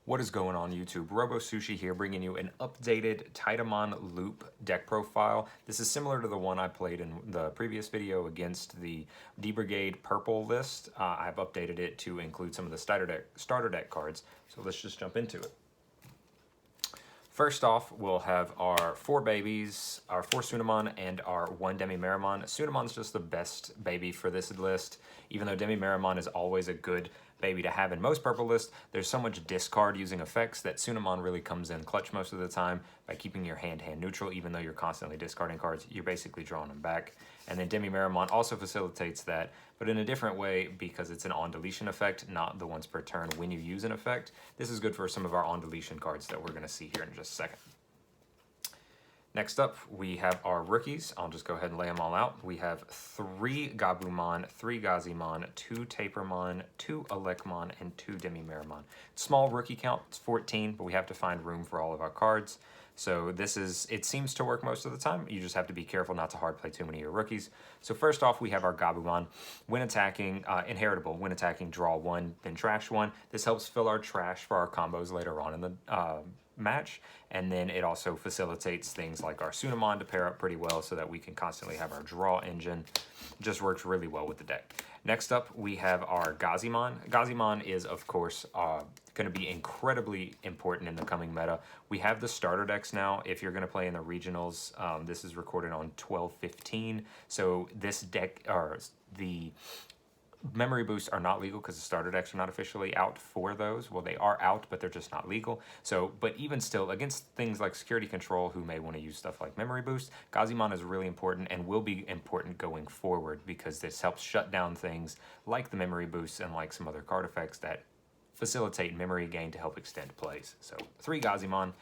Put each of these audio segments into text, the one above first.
What is going on YouTube? Robo Sushi here, bringing you an updated Titamon loop deck profile. This is similar to the one I played in the previous video against the D Brigade purple list. I've updated it to include some of the starter deck cards. So let's just jump into it. First off, we'll have our 4 babies, our 4 Titamon, and our 1 Demi-Meramon. Tiamon's just the best baby for this list. Even though Demi-Meramon is always a good baby to have in most purple lists, there's so much discard using effects that Titamon really comes in clutch most of the time by keeping your hand neutral. Even though you're constantly discarding cards, you're basically drawing them back. And then Demi-Meramon also facilitates that, but in a different way because it's an on-deletion effect, not the once per turn when you use an effect. This is good for some of our on-deletion cards that we're going to see here in just a second. Next up, we have our rookies. I'll just go ahead and lay them all out. We have 3 Gabumon, 3 Gazimon, 2 Tapermon, 2 Elecmon, and 2 Demi-Meramon. Small rookie count, it's 14, but we have to find room for all of our cards. So it seems to work most of the time. You just have to be careful not to hard play too many of your rookies. So first off, we have our Gabumon. When attacking, inheritable. When attacking, draw 1, then trash 1. This helps fill our trash for our combos later on in the match, and then it also facilitates things like our Titamon to pair up pretty well so that we can constantly have our draw engine. Just works really well with the deck. Next up, we have our Gazimon. Gazimon is, of course, going to be incredibly important in the coming meta. We have the starter decks now. If you're going to play in the regionals, this is recorded on 12/15, so this deck, or the memory boosts are not legal because the starter decks are not officially out for those. Well, they are out, but they're just not legal. So, but even still, against things like security control who may want to use stuff like memory boost, Gazimon is really important and will be important going forward because this helps shut down things like the memory boosts and like some other card effects that facilitate memory gain to help extend plays. So 3 Gazimon.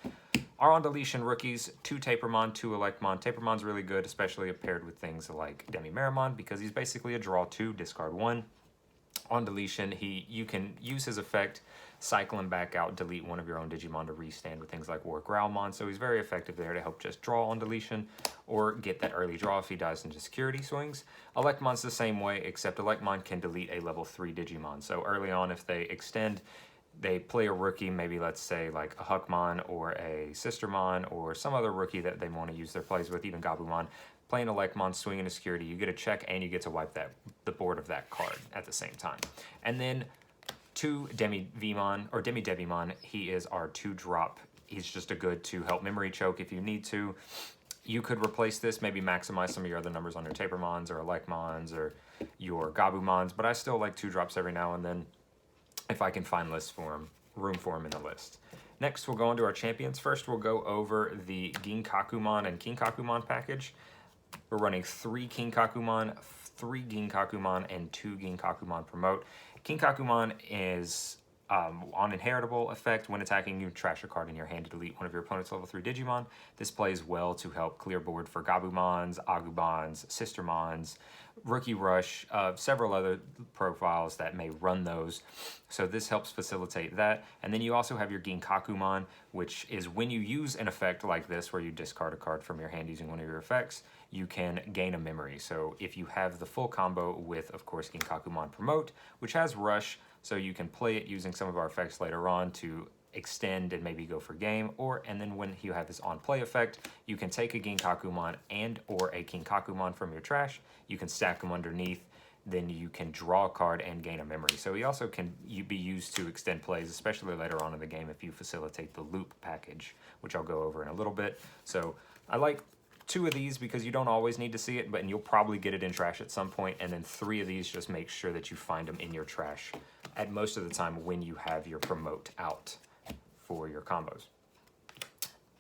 Our on-deletion rookies, 2 Tapermon, 2 Elecmon. Tapermon's really good, especially paired with things like Demi-Meramon, because he's basically a draw 2, discard 1. On deletion, you can use his effect, cycle him back out, delete one of your own Digimon to restand with things like War Growlmon, so he's very effective there to help just draw on deletion, or get that early draw if he dies into security swings. Elecmon's the same way, except Elecmon can delete a level 3 Digimon, so early on if they extend, they play a rookie, maybe let's say like a Huckmon or a Sistermon or some other rookie that they want to use their plays with, even Gabumon, playing Elecmon, swinging a security, you get a check and you get to wipe the board of that card at the same time. And then 2 Demi-Vemon, or Demi-Devimon, he is our 2-drop. He's just a good to help memory choke if you need to. You could replace this, maybe maximize some of your other numbers on your Tapermons or Elecmons or your Gabumons, but I still like 2-drops every now and then if I can find room for him in the list. Next, we'll go into our champions. First, we'll go over the Ginkakumon and Kinkakumon package. We're running 3 Kinkakumon, 3 Ginkakumon, and 2 Ginkakumon promote. Kinkakumon is on inheritable effect. When attacking, you trash a card in your hand to delete one of your opponent's level 3 Digimon. This plays well to help clear board for Gabumons, Agumons, Sistermons, Rookie Rush, several other profiles that may run those. So this helps facilitate that. And then you also have your Ginkakumon, which is when you use an effect like this, where you discard a card from your hand using one of your effects, you can gain a memory. So if you have the full combo with, of course, Ginkakumon Promote, which has Rush, so you can play it using some of our effects later on to extend and maybe go for game, and then when you have this on play effect, you can take a Ginkakumon and or a Kinkakumon from your trash, you can stack them underneath, then you can draw a card and gain a memory. So he also can be used to extend plays, especially later on in the game if you facilitate the loop package, which I'll go over in a little bit. So I like 2 of these because you don't always need to see it, and you'll probably get it in trash at some point, and then 3 of these, just make sure that you find them in your trash at most of the time when you have your promote out for your combos.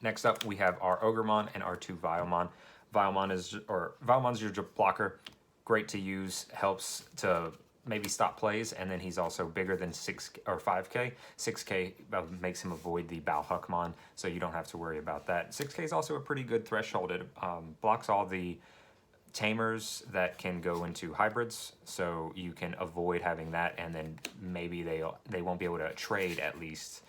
Next up, we have our Ogremon and our 2 Vilemon. Vilemon's your blocker, great to use, helps to maybe stop plays, and then he's also bigger than 6 or 5k. 6k makes him avoid the Balhuckmon, so you don't have to worry about that. 6k is also a pretty good threshold. It blocks all the tamers that can go into hybrids, so you can avoid having that, and then maybe they won't be able to trade at least.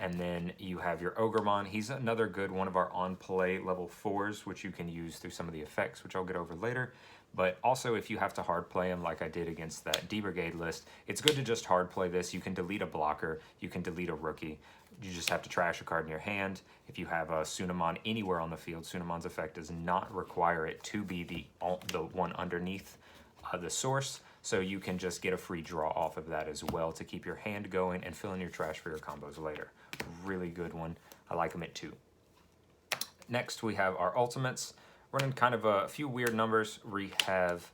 And then you have your Ogremon. He's another good one of our on-play level 4s, which you can use through some of the effects, which I'll get over later. But also, if you have to hard play him like I did against that D Brigade list, it's good to just hard play this. You can delete a blocker, you can delete a rookie. You just have to trash a card in your hand. If you have a Tsunamon anywhere on the field, Tsunamon's effect does not require it to be the one underneath the source, so you can just get a free draw off of that as well to keep your hand going and fill in your trash for your combos later. Really good one. I like them at 2. Next, we have our ultimates. Running kind of a few weird numbers. We have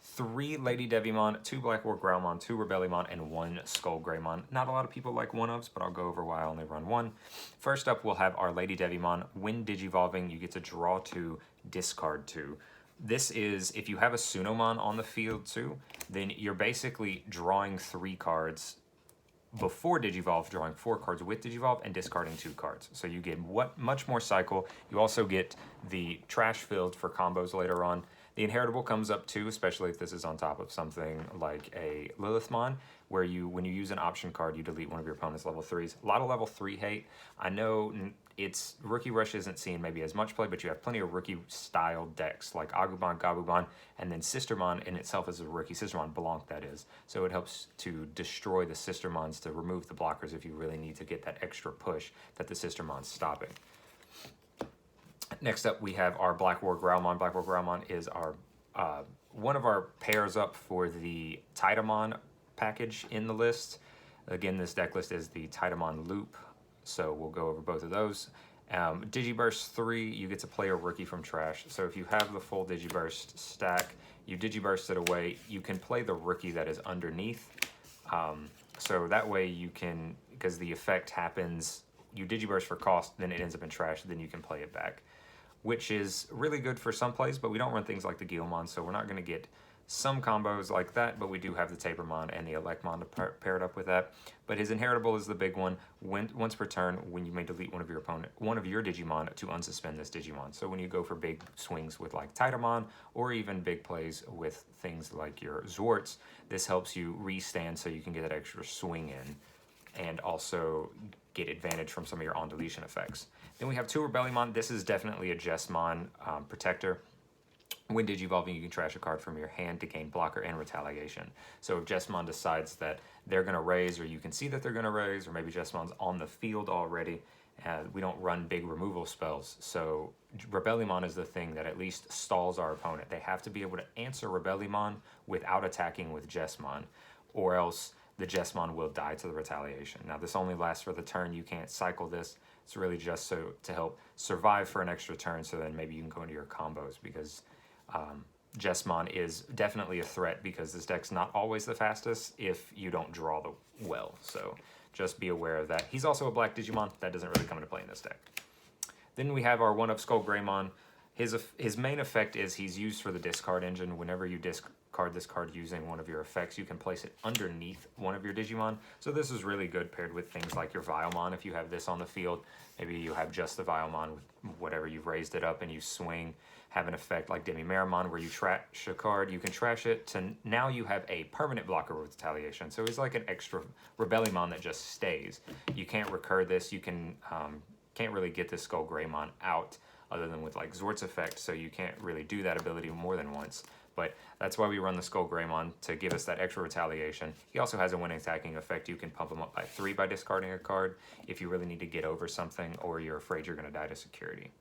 3 Lady Devimon, 2 Black War Growlmon, 2 Rebellymon, and 1 Skull Greymon. Not a lot of people like one-ofs, but I'll go over why I only run 1. First up, we'll have our Lady Devimon. When Digivolving, you get to draw 2, discard 2. This is, if you have a Tsunomon on the field too, then you're basically drawing 3 cards before Digivolve, drawing 4 cards with Digivolve, and discarding 2 cards. So you get much more cycle. You also get the trash filled for combos later on. The inheritable comes up too, especially if this is on top of something like a Lilithmon, where when you use an option card, you delete one of your opponent's level 3s. A lot of level 3 hate. I know it's Rookie Rush isn't seeing maybe as much play, but you have plenty of rookie-style decks like Agumon, Gabumon, and then Sistermon in itself is a rookie. Sistermon Blanc, that is. So it helps to destroy the Sistermons to remove the blockers if you really need to get that extra push that the Sistermon's stopping. Next up, we have our Black War Growlmon. Black War Growlmon is our one of our pairs up for the Titamon package in the list. Again, this deck list is the Titamon Loop, so we'll go over both of those. Digiburst 3, you get to play a rookie from trash. So if you have the full Digiburst stack, you Digiburst it away, you can play the rookie that is underneath. So that way you can, because the effect happens, you Digiburst for cost, then it ends up in trash, then you can play it back, which is really good for some plays, but we don't run things like the Guilmon, so we're not going to get some combos like that, but we do have the Tapermon and the Elecmon to pair it up with that. But his inheritable is the big one. Once per turn, when you may delete one of your Digimon to unsuspend this Digimon. So when you go for big swings with like Titamon, or even big plays with things like your Zorts, this helps you restand so you can get that extra swing in, and also get advantage from some of your on-deletion effects. Then we have 2 Rebellymon. This is definitely a Jesmon protector. When Digivolving, you can trash a card from your hand to gain blocker and retaliation. So if Jesmon decides that they're going to raise, or you can see that they're going to raise, or maybe Jesmon's on the field already, we don't run big removal spells. So Rebellymon is the thing that at least stalls our opponent. They have to be able to answer Rebellymon without attacking with Jesmon, or else the Jesmon will die to the retaliation. Now, this only lasts for the turn. You can't cycle this. It's really just so to help survive for an extra turn, so then maybe you can go into your combos, because Jesmon is definitely a threat, because this deck's not always the fastest if you don't draw the well. So just be aware of that. He's also a black Digimon. That doesn't really come into play in this deck. Then we have our 1-up Skull Greymon. His main effect is he's used for the discard engine. Whenever you discard this card using one of your effects, you can place it underneath one of your Digimon. So this is really good paired with things like your Vilemon. If you have this on the field, maybe you have just the Vilemon with whatever, you've raised it up and you swing, have an effect like Demi-Marimon where you trash a card, you can trash it to now you have a permanent blocker with retaliation. So he's like an extra Rebellymon that just stays. You can't recur this. You can can't really get this Skull Greymon out other than with like Zort's effect, so you can't really do that ability more than once. But that's why we run the Skull Greymon, to give us that extra retaliation. He also has a when attacking effect. You can pump him up by 3 by discarding a card if you really need to get over something, or you're afraid you're going to die to security.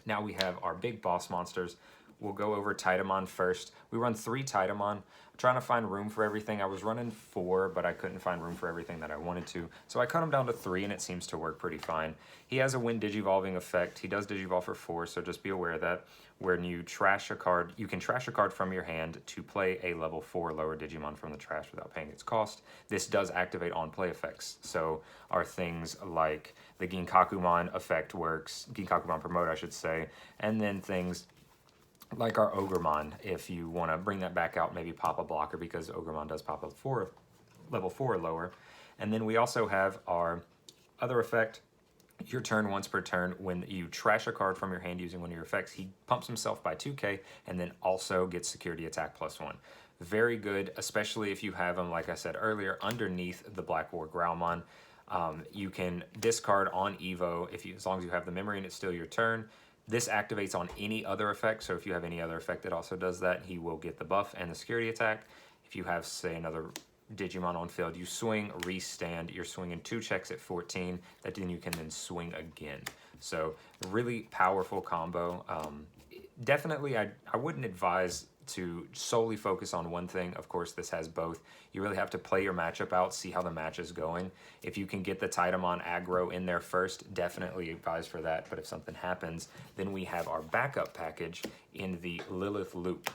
Now we have our big boss monsters. We'll go over Titamon first. We run 3 Titamon. I'm trying to find room for everything. I was running 4, but I couldn't find room for everything that I wanted to. So I cut him down to 3, and it seems to work pretty fine. He has a when Digivolving effect. He does Digivolve for 4, so just be aware of that. When you trash a card, you can trash a card from your hand to play a level 4 lower Digimon from the trash without paying its cost. This does activate on play effects. So our things like the Ginkakumon effect works, Ginkakumon promote I should say, and then things like our Ogremon, if you want to bring that back out, maybe pop a blocker, because Ogremon does pop a level 4 or lower. And then we also have our other effect, your turn once per turn. When you trash a card from your hand using one of your effects, he pumps himself by 2k and then also gets security attack +1. Very good, especially if you have him, like I said earlier, underneath the Black War Growlmon. You can discard on Evo as long as you have the memory and it's still your turn. This activates on any other effect, so if you have any other effect that also does that, he will get the buff and the security attack. If you have, say, another Digimon on field. You swing, restand, you're swinging 2 checks at 14, that then you can then swing again. So really powerful combo. Definitely, I wouldn't advise to solely focus on one thing. Of course, this has both. You really have to play your matchup out, see how the match is going. If you can get the Titamon aggro in there first, definitely advise for that. But if something happens, then we have our backup package in the Lilith Loop.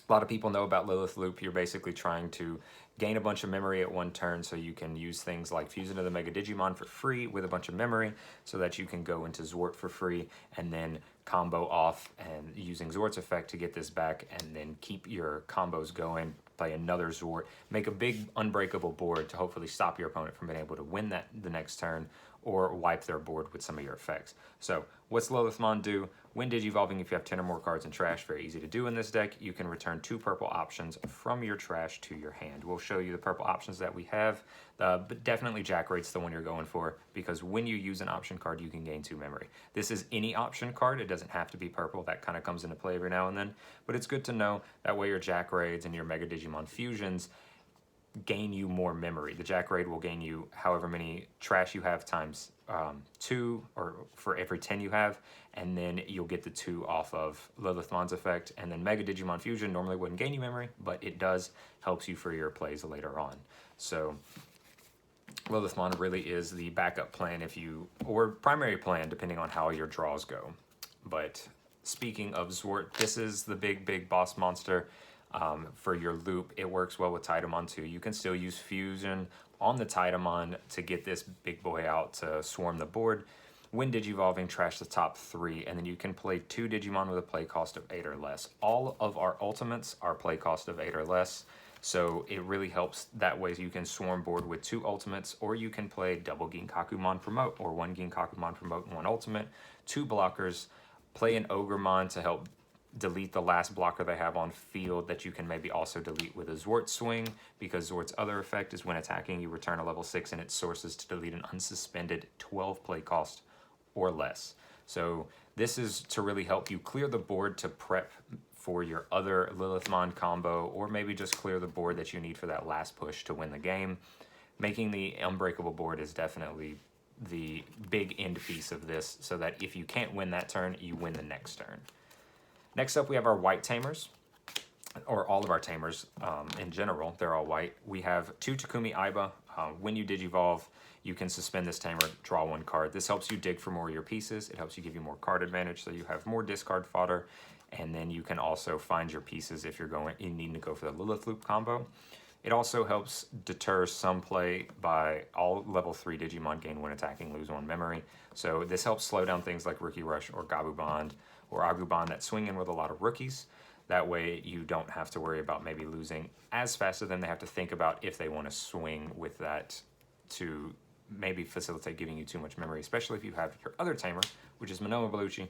A lot of people know about Lilith Loop. You're basically trying to gain a bunch of memory at one turn so you can use things like Fuse into the Mega Digimon for free with a bunch of memory so that you can go into Zwart for free and then combo off and using Zwart's effect to get this back and then keep your combos going, play another Zwart, make a big unbreakable board to hopefully stop your opponent from being able to win that the next turn or wipe their board with some of your effects. So what's Lilithmon do? When Digivolving, if you have 10 or more cards in trash, very easy to do in this deck, you can return 2 purple options from your trash to your hand. We'll show you the purple options that we have, but definitely Jack Raid's the one you're going for because when you use an option card, you can gain 2 memory. This is any option card. It doesn't have to be purple. That kind of comes into play every now and then, but it's good to know that way your Jack Raids and your Mega Digimon fusions gain you more memory. The Jack Raid will gain you however many trash you have times 2 or for every 10 you have, and then you'll get the 2 off of Lilithmon's effect. And then Mega Digimon Fusion normally wouldn't gain you memory, but it does helps you for your plays later on. So Lilithmon really is the backup plan if you, or primary plan depending on how your draws go. But speaking of Zwart, this is the big boss monster. For your loop, it works well with Titamon too. You can still use Fusion on the Titamon to get this big boy out to swarm the board. When Digivolving, trash the top 3, and then you can play 2 Digimon with a play cost of 8 or less. All of our ultimates are play cost of 8 or less, so it really helps that way. You can swarm board with 2 ultimates, or you can play double Ginkakumon promote, or 1 Ginkakumon promote and 1 ultimate, 2 blockers, play an Ogremon to help delete the last blocker they have on field that you can maybe also delete with a Zwart swing, because Zwart's other effect is when attacking, you return a level 6 and its sources to delete an unsuspended 12 play cost or less. So this is to really help you clear the board to prep for your other Lilithmon combo, or maybe just clear the board that you need for that last push to win the game. Making the unbreakable board is definitely the big end piece of this, so that if you can't win that turn, you win the next turn. Next up, we have our white tamers, or all of our tamers in general. They're all white. We have 2 Takumi Aiba. When you Digivolve, you can suspend this tamer, draw 1 card. This helps you dig for more of your pieces. It helps you give you more card advantage, so you have more discard fodder. And then you can also find your pieces if you need to go for the Lilith Loop combo. It also helps deter some play by all level 3 Digimon gain when attacking, lose 1 memory. So this helps slow down things like Rookie Rush or Gabubond or Agubon that swing in with a lot of rookies. That way you don't have to worry about maybe losing as fast as then they have to think about if they want to swing with that to maybe facilitate giving you too much memory, especially if you have your other tamer, which is Monoa Bellucci.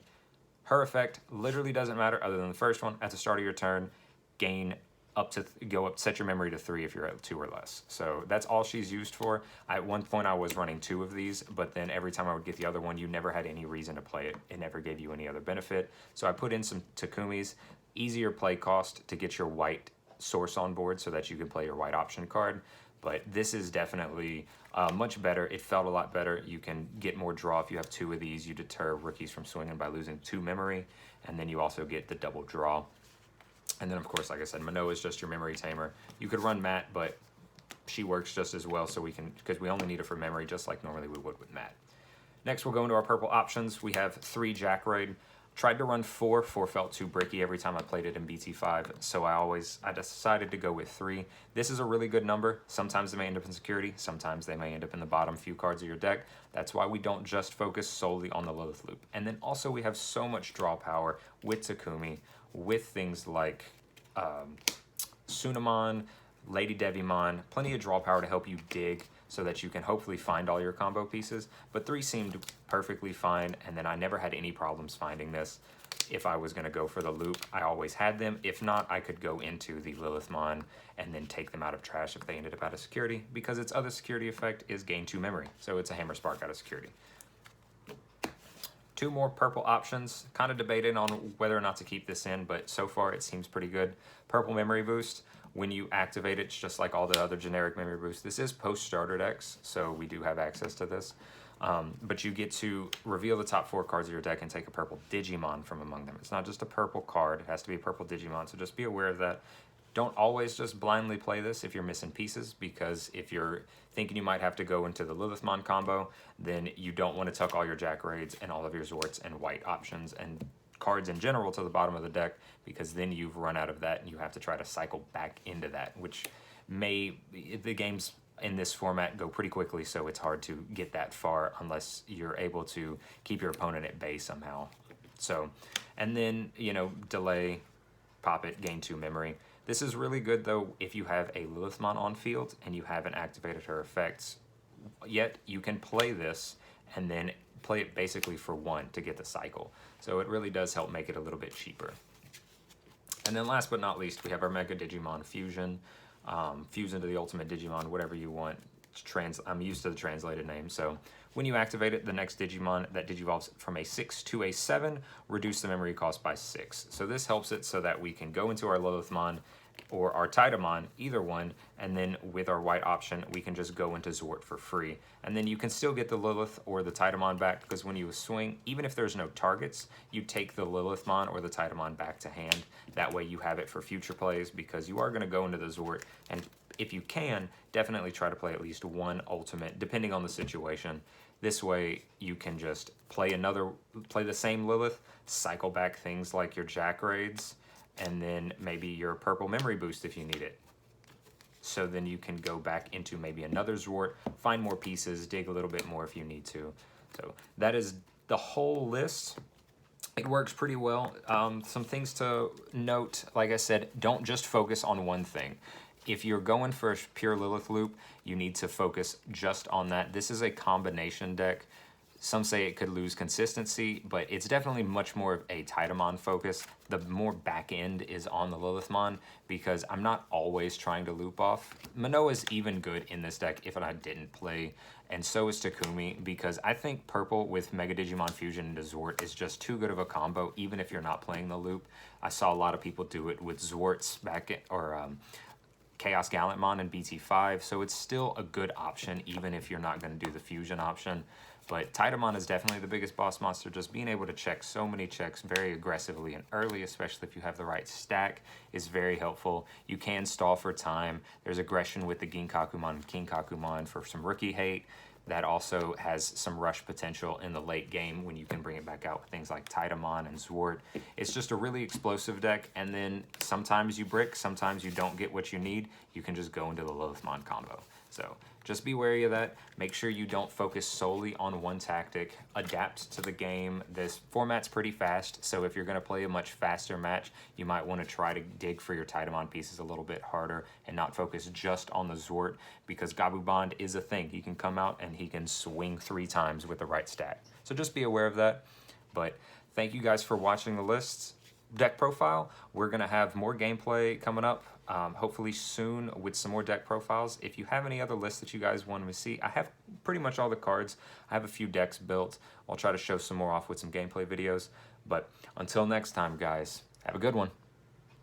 Her effect literally doesn't matter other than the first one. At the start of your turn, gain up to set your memory to 3 if you're at 2 or less. So that's all she's used for. At one point I was running 2 of these, but then every time I would get the other one, you never had any reason to play it. It never gave you any other benefit. So I put in some Takumis, easier play cost to get your white source on board so that you can play your white option card. But this is definitely much better. It felt a lot better. You can get more draw if you have 2 of these. You deter rookies from swinging by losing 2 memory, and then you also get the double draw. And then, of course, like I said, Monoa is just your memory tamer. You could run Matt, but she works just as well, so we can, because we only need it for memory, just like normally we would with Matt. Next, we'll go into our purple options. We have 3 Jack Raid. Tried to run 4. 4 felt too bricky every time I played it in BT5, so I decided to go with 3. This is a really good number. Sometimes they may end up in security. Sometimes they may end up in the bottom few cards of your deck. That's why we don't just focus solely on the Lilith Loop. And then also we have so much draw power with Takumi, with things like Sunamon, Lady Devimon, plenty of draw power to help you dig so that you can hopefully find all your combo pieces. But 3 seemed perfectly fine, and then I never had any problems finding this. If I was going to go for the loop, I always had them. If not, I could go into the Lilithmon and then take them out of trash if they ended up out of security, because its other security effect is gain 2 memory. So it's a Hammer Spark out of security. 2 more purple options. Kind of debated on whether or not to keep this in, but so far it seems pretty good. Purple Memory Boost. When you activate it, it's just like all the other generic memory boosts. This is post-starter decks, so we do have access to this. But you get to reveal the top 4 cards of your deck and take a purple Digimon from among them. It's not just a purple card, it has to be a purple Digimon, so just be aware of that. Don't always just blindly play this if you're missing pieces, because if you're thinking you might have to go into the Lilithmon combo, then you don't want to tuck all your Jack Raids and all of your Zorts and white options and cards in general to the bottom of the deck, because then you've run out of that and you have to try to cycle back into that, which the games in this format go pretty quickly, so it's hard to get that far unless you're able to keep your opponent at bay somehow. So, and then, you know, delay, pop it, gain 2 memory. This is really good though if you have a Lilithmon on field and you haven't activated her effects yet. You can play this and then play it basically for 1 to get the cycle. So it really does help make it a little bit cheaper. And then last but not least, we have our Mega Digimon Fusion. Fuse into the Ultimate Digimon, whatever you want. I'm used to the translated name. So when you activate it, the next Digimon that digivolves from a 6 to a 7, reduce the memory cost by 6. So this helps it so that we can go into our Lilithmon or our Titamon, either one, and then with our white option, we can just go into Zort for free. And then you can still get the Lilith or the Titamon back, because when you swing, even if there's no targets, you take the Lilithmon or the Titamon back to hand. That way you have it for future plays, because you are going to go into the Zort, and if you can, definitely try to play at least 1 ultimate, depending on the situation. This way you can just play the same Lilith, cycle back things like your Jack Raids, and then maybe your purple memory boost if you need it. So then you can go back into maybe another Zort, find more pieces, dig a little bit more if you need to. So that is the whole list. It works pretty well. Some things to note, like I said, don't just focus on one thing. If you're going for a pure Lilith loop, you need to focus just on that. This is a combination deck. Some say it could lose consistency, but it's definitely much more of a Titamon focus. The more back end is on the Lilithmon, because I'm not always trying to loop off. Manoa's even good in this deck if I didn't play, and so is Takumi, because I think purple with Mega Digimon Fusion into Zort is just too good of a combo, even if you're not playing the loop. I saw a lot of people do it with Zorts Chaos Gallantmon and BT5, so it's still a good option even if you're not going to do the fusion option. But Titamon is definitely the biggest boss monster. Just being able to check so many checks very aggressively and early, especially if you have the right stack, is very helpful. You can stall for time. There's aggression with the Ginkakumon and Kinkakumon for some rookie hate. That also has some rush potential in the late game when you can bring it back out with things like Titamon and Zwart. It's just a really explosive deck, and then sometimes you brick, sometimes you don't get what you need. You can just go into the Lilithmon combo. So just be wary of that. Make sure you don't focus solely on one tactic. Adapt to the game. This format's pretty fast, so if you're going to play a much faster match, you might want to try to dig for your Titamon pieces a little bit harder and not focus just on the Zwart, because Gabu Bond is a thing. He can come out and he can swing 3 times with the right stack. So just be aware of that. But thank you guys for watching the lists. Deck profile, we're going to have more gameplay coming up, hopefully soon, with some more deck profiles. If you have any other lists that you guys want to see, I have pretty much all the cards. I have a few decks built. I'll try to show some more off with some gameplay videos. But until next time, guys, have a good one.